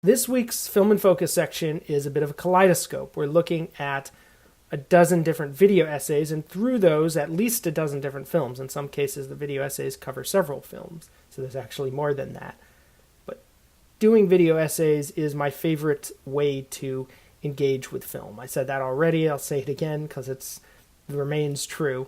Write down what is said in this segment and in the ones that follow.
This week's Film in Focus section is a bit of a kaleidoscope. We're looking at a dozen different video essays, and through those, at least a dozen different films. In some cases, the video essays cover several films, so there's actually more than that. But doing video essays is my favorite way to engage with film. I said that already, I'll say it again because it remains true.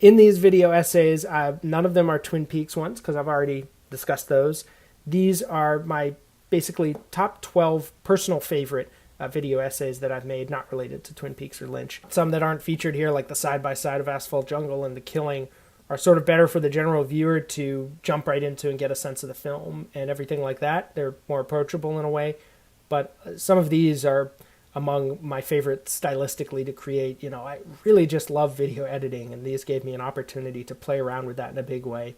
In these video essays, none of them are Twin Peaks ones because I've already discussed those. These are my basically top 12 personal favorite video essays that I've made, not related to Twin Peaks or Lynch. Some that aren't featured here, like the side-by-side of Asphalt Jungle and The Killing, are sort of better for the general viewer to jump right into and get a sense of the film and everything like that. They're more approachable in a way. But some of these are among my favorites stylistically to create. I really just love video editing, and these gave me an opportunity to play around with that in a big way.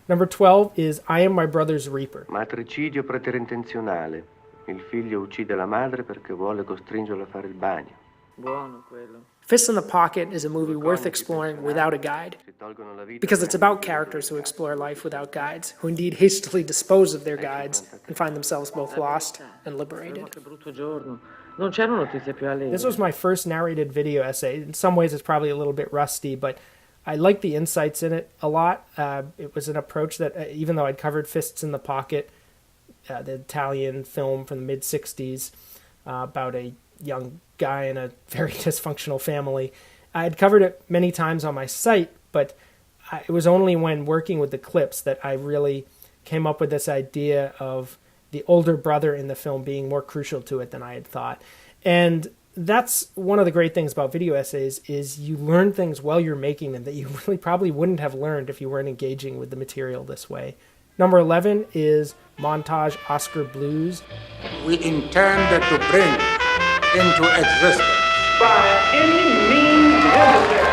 Number 12 is I Am My Brother's Reaper. Matricidio preterintenzionale. Il figlio uccide la madre perché vuole costringerlo a fare il bagno. Buono quello. Fist in the Pocket is a movie worth exploring without a guide, because it's about characters who explore life without guides, who indeed hastily dispose of their guides and find themselves both lost and liberated. This was my first narrated video essay. In some ways it's probably a little bit rusty, but I like the insights in it a lot. It was an approach that, even though I'd covered Fists in the Pocket, the Italian film from the mid-'60s about a young guy in a very dysfunctional family, I had covered it many times on my site, but it was only when working with the clips that I really came up with this idea of the older brother in the film being more crucial to it than I had thought. And that's one of the great things about video essays, is you learn things while you're making them that you really probably wouldn't have learned if you weren't engaging with the material this way. Number 11 is Montage Oscar Blues. We intend to bring into existence by any means necessary.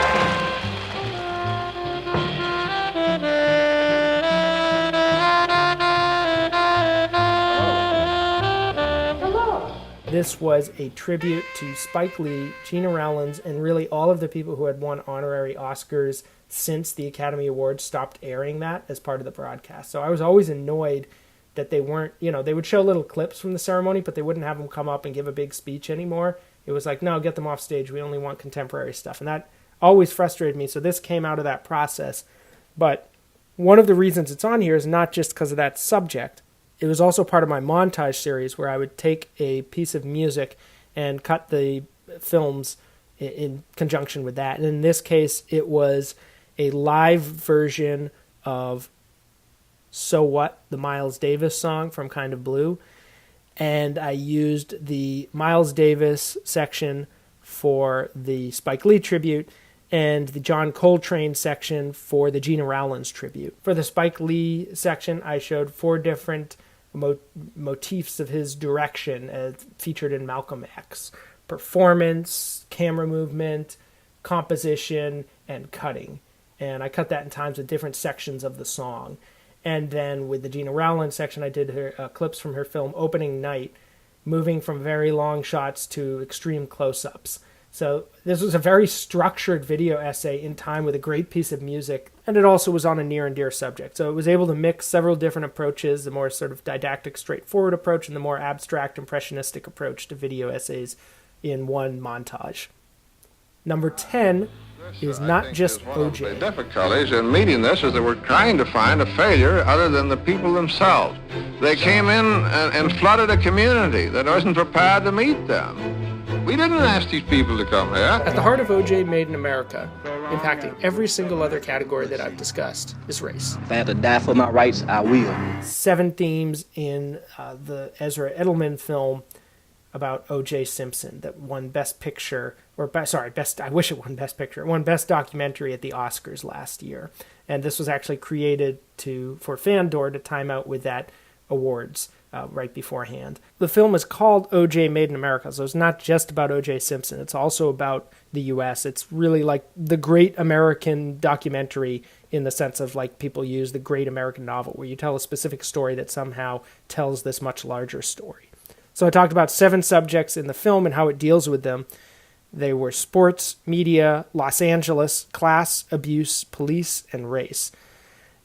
This was a tribute to Spike Lee, Gina Rowlands, and really all of the people who had won honorary Oscars since the Academy Awards stopped airing that as part of the broadcast. So I was always annoyed that they weren't, they would show little clips from the ceremony, but they wouldn't have them come up and give a big speech anymore. It was like, no, get them off stage. We only want contemporary stuff. And that always frustrated me. So this came out of that process. But one of the reasons it's on here is not just because of that subject. It was also part of my montage series where I would take a piece of music and cut the films in conjunction with that. And in this case, it was a live version of So What, the Miles Davis song from Kind of Blue. And I used the Miles Davis section for the Spike Lee tribute and the John Coltrane section for the Gina Rowlands tribute. For the Spike Lee section, I showed 4 different motifs of his direction featured in Malcolm X: performance, camera movement, composition, and cutting. And I cut that in times with different sections of the song. And then with the Gina Rowlands section, I did her clips from her film Opening Night, moving from very long shots to extreme close-ups. So this was a very structured video essay in time with a great piece of music, and it also was on a near and dear subject. So it was able to mix several different approaches, the more sort of didactic, straightforward approach and the more abstract, impressionistic approach to video essays in one montage. Number 10 is Not Just OJ. The difficulties in meeting this is that we're trying to find a failure other than the people themselves. They came in and flooded a community that wasn't prepared to meet them. We didn't ask these people to come here. At the heart of OJ Made in America, impacting every single other category that I've discussed, is race. If I have to die for my rights, I will. 7 themes in the Ezra Edelman film about O.J. Simpson that won Best Picture, I wish it won Best Picture. It won Best Documentary at the Oscars last year. And this was actually created for Fandor to time out with that awards right beforehand. The film is called O.J. Made in America, so it's not just about O.J. Simpson. It's also about the U.S. It's really like the great American documentary in the sense of like people use the great American novel, where you tell a specific story that somehow tells this much larger story. So I talked about 7 subjects in the film and how it deals with them. They were sports, media, Los Angeles, class, abuse, police, and race.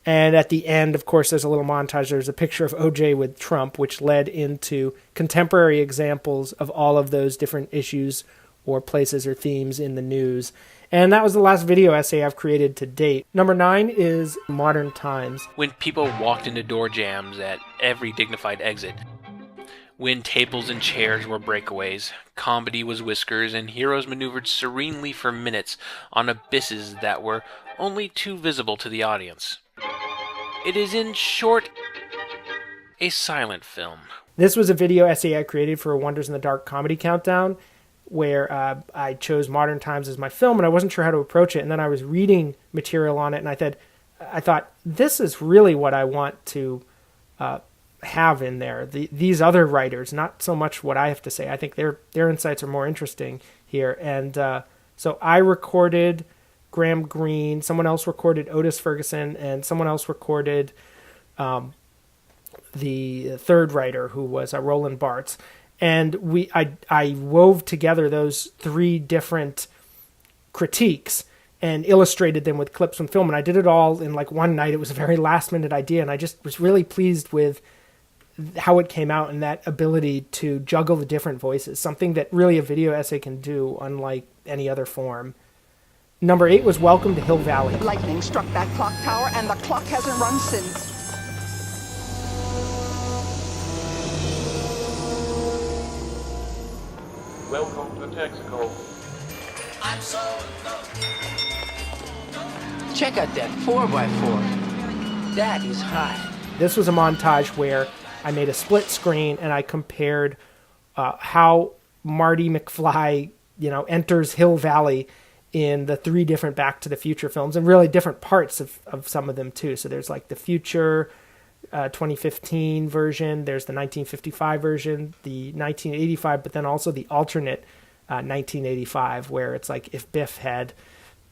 And at the end, of course, there's a little montage. There's a picture of OJ with Trump, which led into contemporary examples of all of those different issues or places or themes in the news. And that was the last video essay I've created to date. Number 9 is Modern Times. When people walked into door jams at every dignified exit. When tables and chairs were breakaways, comedy was whiskers, and heroes maneuvered serenely for minutes on abysses that were only too visible to the audience. It is, in short, a silent film. This was a video essay I created for Wonders in the Dark Comedy Countdown, where I chose Modern Times as my film, and I wasn't sure how to approach it. And then I was reading material on it, and I thought, this is really what I want to have in there. These other writers, not so much what I have to say. I think their insights are more interesting here. And so I recorded Graham Greene, someone else recorded Otis Ferguson, and someone else recorded the third writer, who was Roland Barthes. And I wove together those 3 different critiques and illustrated them with clips from film. And I did it all in like one night. It was a very last-minute idea, and I just was really pleased with how it came out and that ability to juggle the different voices, something that really a video essay can do, unlike any other form. Number 8 was Welcome to Hill Valley. Lightning struck that clock tower, and the clock hasn't run since. Welcome to Texaco. Check out that 4x4. That is hot. This was a montage where I made a split screen and I compared how Marty McFly, enters Hill Valley in the 3 different Back to the Future films, and really different parts of some of them too. So there's like the future 2015 version, there's the 1955 version, the 1985, but then also the alternate 1985, where it's like if Biff had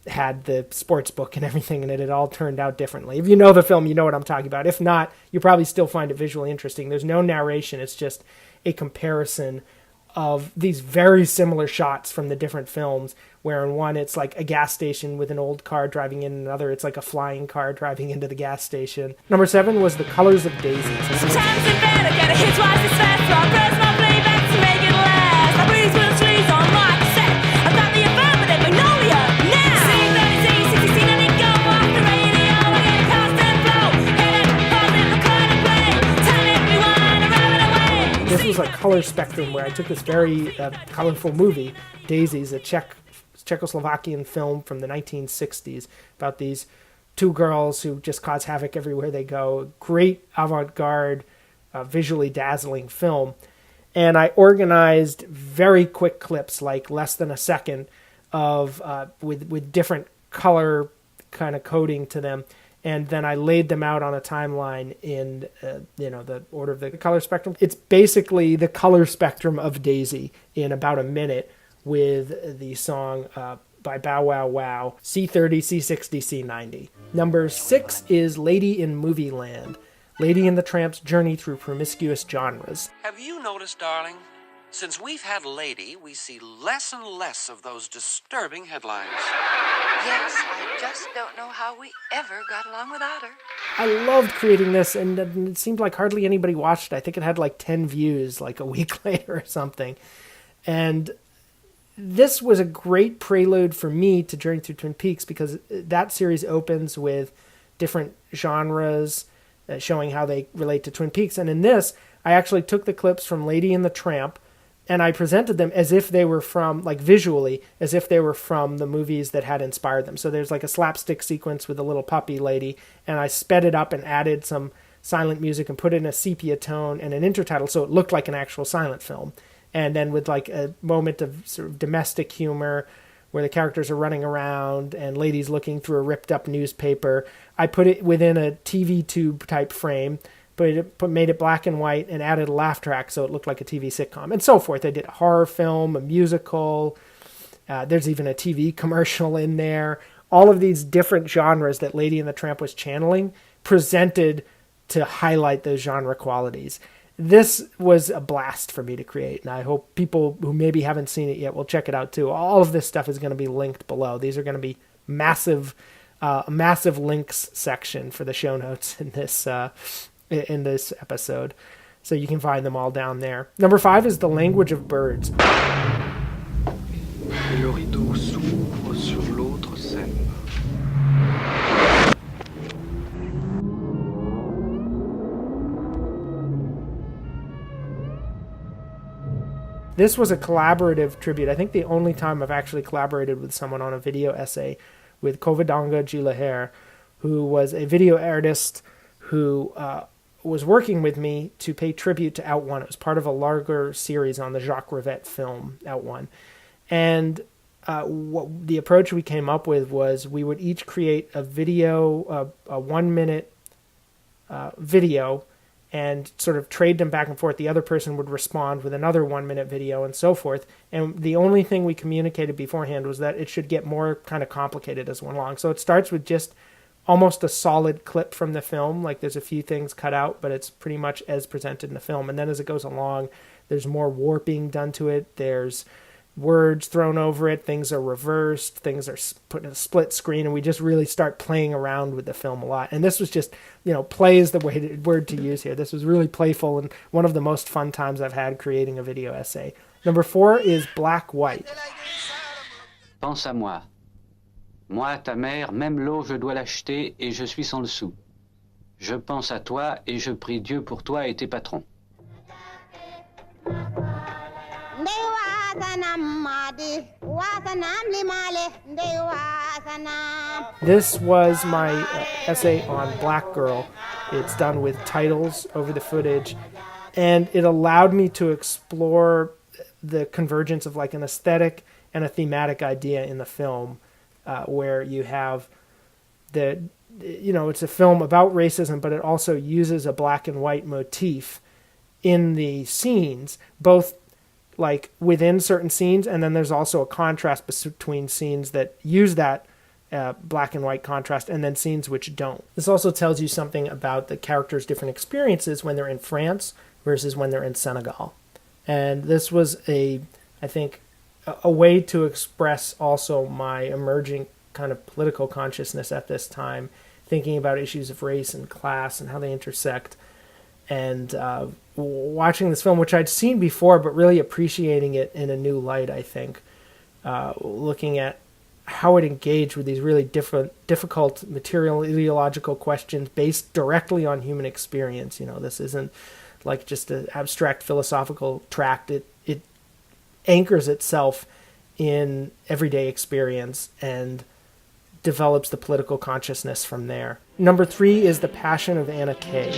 the sports book and everything, and it had all turned out differently. If you know the film, you know what I'm talking about. If not, you probably still find it visually interesting. There's no narration. It's just a comparison of these very similar shots from the different films, where in one it's like a gas station with an old car driving in, another it's like a flying car driving into the gas station. Number 7 was The Colors of Daisies. Sometimes it's better, gotta hit twice as fast, so I press my playback to make it last. I breathe with sleeves on my cassette. I've got the affirmative Magnolia now. Sing 36, 16, and it go off the radio. I get a constant flow. Hit it, pause it, record and play. Time it, rewind, and rub it away. This was like color spectrum, where I took this very colorful movie, Daisies, a Czechoslovakian film from the 1960s about these 2 girls who just cause havoc everywhere they go. Great avant-garde, visually dazzling film. And I organized very quick clips, like less than a second, of with different color kind of coding to them. And then I laid them out on a timeline in the order of the color spectrum. It's basically the color spectrum of Daisy in about a minute, with the song by Bow Wow Wow, C30, C60, C90. Number 6 is Lady in Movie Land. Lady and the Tramp's journey through promiscuous genres. Have you noticed, darling? Since we've had Lady, we see less and less of those disturbing headlines. Yes, I just don't know how we ever got along without her. I loved creating this, and it seemed like hardly anybody watched it. I think it had like 10 views like a week later or something. And this was a great prelude for me to Journey Through Twin Peaks, because that series opens with different genres showing how they relate to Twin Peaks. And in this, I actually took the clips from Lady and the Tramp, and I presented them as if they were from, like visually, as if they were from the movies that had inspired them. So there's like a slapstick sequence with a little puppy lady, and I sped it up and added some silent music and put it in a sepia tone and an intertitle so it looked like an actual silent film. And then with like a moment of sort of domestic humor where the characters are running around and Lady's looking through a ripped up newspaper, I put it within a TV tube type frame, made it black and white, and added a laugh track so it looked like a TV sitcom, and so forth. I did a horror film, a musical, there's even a TV commercial in there. All of these different genres that Lady and the Tramp was channeling, presented to highlight those genre qualities. This was a blast for me to create, and I hope people who maybe haven't seen it yet will check it out too. All of this stuff is going to be linked below. These are going to be massive a massive links section for the show notes in this episode. So you can find them all down there. Number 5 is The Language of Birds. Et le rideau s'ouvre sur l'autre scène. This was a collaborative tribute. I think the only time I've actually collaborated with someone on a video essay, with Covadonga Gilahare, who was a video artist who was working with me to pay tribute to Out One. It was part of a larger series on the Jacques Rivette film, Out One. And the approach we came up with was we would each create a video, a 1-minute video, and sort of trade them back and forth. The other person would respond with another 1-minute video and so forth. And the only thing we communicated beforehand was that it should get more kind of complicated as one long. So it starts with just almost a solid clip from the film. Like there's a few things cut out, but it's pretty much as presented in the film. And then as it goes along, there's more warping done to it. There's words thrown over it. Things are reversed. Things are put in a split screen. And we just really start playing around with the film a lot. And this was just, play is the word to use here. This was really playful and one of the most fun times I've had creating a video essay. Number 4 is Black White. Pense à moi. Moi, ta mère, même l'eau, je dois l'acheter et je suis sans le sou. Je pense à toi et je prie Dieu pour toi et tes patrons. This was my essay on Black Girl. It's done with titles over the footage, and it allowed me to explore the convergence of like an aesthetic and a thematic idea in the film, where you have it's a film about racism, but it also uses a black and white motif in the scenes, both like within certain scenes, and then there's also a contrast between scenes that use that black and white contrast and then scenes which don't. This also tells you something about the characters' different experiences when they're in France versus when they're in Senegal. And this was I think, a way to express also my emerging kind of political consciousness at this time, thinking about issues of race and class and how they intersect. And watching this film, which I'd seen before, but really appreciating it in a new light, I think. Looking at how it engaged with these really difficult material ideological questions based directly on human experience. This isn't like just an abstract philosophical tract. It anchors itself in everyday experience and develops the political consciousness from there. Number 3 is The Passion of Anna Kay.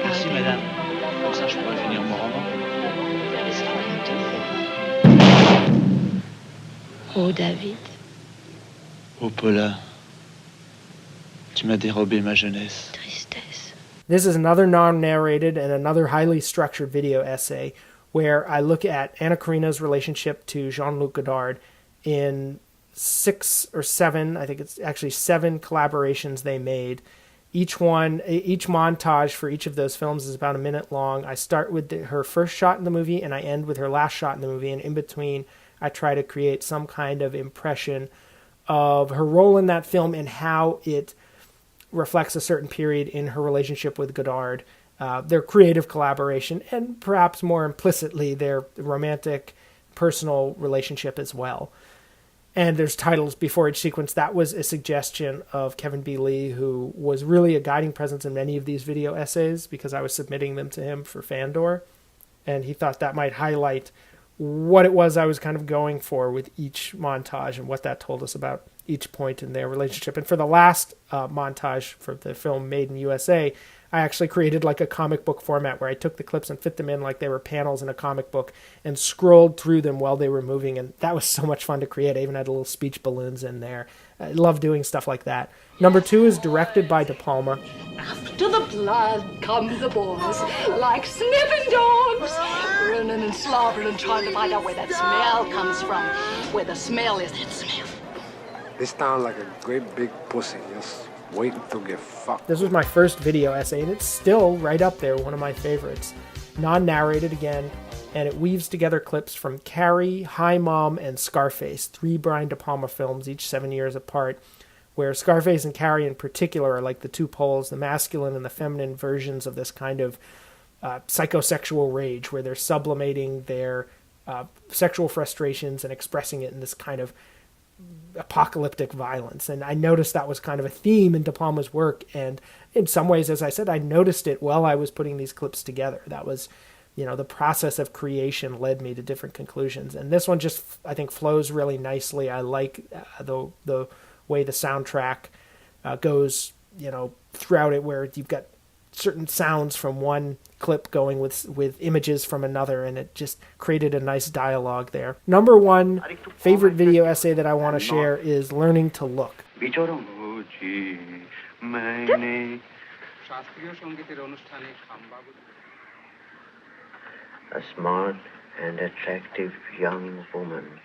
Merci, madame. Comme ça, je pourrais finir mon roman. Oh, David. Oh, Paula. Tu m'as dérobé ma jeunesse. Tristesse. This is another non-narrated and another highly structured video essay where I look at Anna Karina's relationship to Jean-Luc Godard in 6 or 7, I think it's actually 7 collaborations they made. Each montage for each of those films is about a minute long. I start with her first shot in the movie and I end with her last shot in the movie. And in between, I try to create some kind of impression of her role in that film and how it reflects a certain period in her relationship with Godard, their creative collaboration, and perhaps more implicitly, their romantic, personal relationship as well. And there's titles before each sequence. That was a suggestion of Kevin B. Lee, who was really a guiding presence in many of these video essays because I was submitting them to him for Fandor. And he thought that might highlight what it was I was kind of going for with each montage and what that told us about each point in their relationship. And for the last montage for the film Made in USA, I actually created like a comic book format where I took the clips and fit them in like they were panels in a comic book and scrolled through them while they were moving. And that was so much fun to create. I even had little speech balloons in there. I love doing stuff like that. Number 2 is directed by De Palma. After the blood come the boys, like sniffing dogs, grinning and slobbering and trying to find out where that smell comes from. Where the smell is, that smell. They sound like a great big pussy, just waiting to get fucked. This was my first video essay, and it's still right up there, one of my favorites. Non-narrated again, and it weaves together clips from Carrie, Hi Mom, and Scarface, 3 Brian De Palma films, each 7 years apart, where Scarface and Carrie in particular are like the two poles, the masculine and the feminine versions of this kind of psychosexual rage, where they're sublimating their sexual frustrations and expressing it in this kind of apocalyptic violence. And I noticed that was kind of a theme in De Palma's work, and in some ways, as I said, I noticed it while I was putting these clips together. That was, the process of creation led me to different conclusions. And this one just, I think, flows really nicely. I like the way the soundtrack goes, throughout it, where you've got certain sounds from one clip going with images from another, and it just created a nice dialogue there. Number 1 favorite video essay that I want to share is Learning to Look. A smart and attractive young woman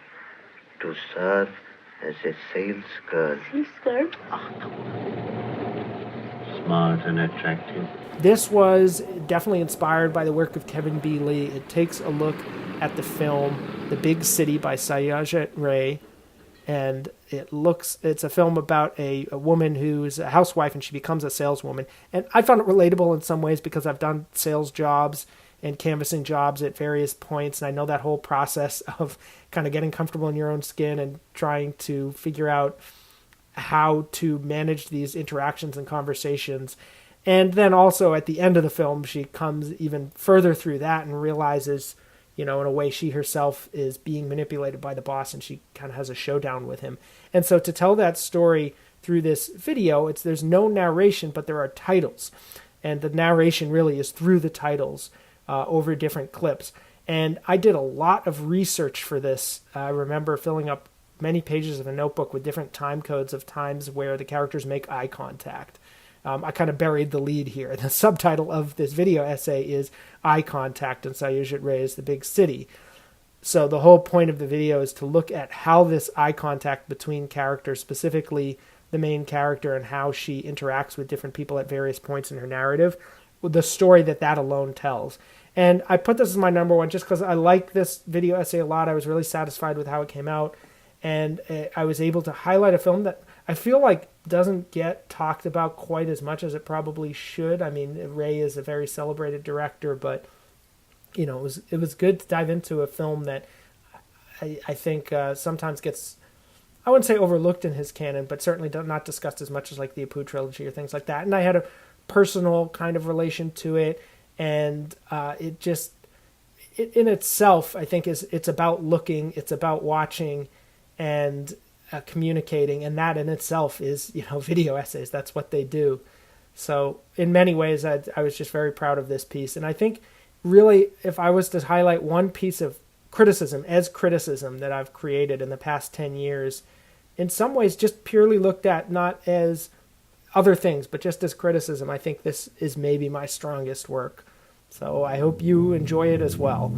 to serve as a sales girl. Sales girl? Smart and attractive. This was definitely inspired by the work of Kevin B. Lee. It takes a look at the film The Big City by Satyajit Ray, and it's a film about a woman who's a housewife and she becomes a saleswoman. And I found it relatable in some ways because I've done sales jobs and canvassing jobs at various points, and I know that whole process of kind of getting comfortable in your own skin and trying to figure out how to manage these interactions and conversations. And then also at the end of the film, she comes even further through that and realizes, in a way, she herself is being manipulated by the boss, and she kind of has a showdown with him. And so to tell that story through this video, there's no narration, but there are titles. And the narration really is through the titles over different clips. And I did a lot of research for this. I remember filling up many pages of a notebook with different time codes of times where the characters make eye contact. I kind of buried the lead here. The subtitle of this video essay is Eye Contact in Satyajit Ray's The Big City. So the whole point of the video is to look at how this eye contact between characters, specifically the main character, and how she interacts with different people at various points in her narrative, the story that alone tells. And I put this as my number 1 just because I like this video essay a lot. I was really satisfied with how it came out. And I was able to highlight a film that I feel like doesn't get talked about quite as much as it probably should. I mean, Ray is a very celebrated director, but it was good to dive into a film that I think sometimes gets, I wouldn't say overlooked in his canon, but certainly not discussed as much as like the Apu trilogy or things like that. And I had a personal kind of relation to it, and it in itself, I think it's about looking, it's about watching, and communicating, and that in itself is video essays. That's what they do. So in many ways, I was just very proud of this piece. And I think really, if I was to highlight one piece of criticism that I've created in the past 10 years, in some ways just purely looked at not as other things, but just as criticism, I think this is maybe my strongest work. So I hope you enjoy it as well.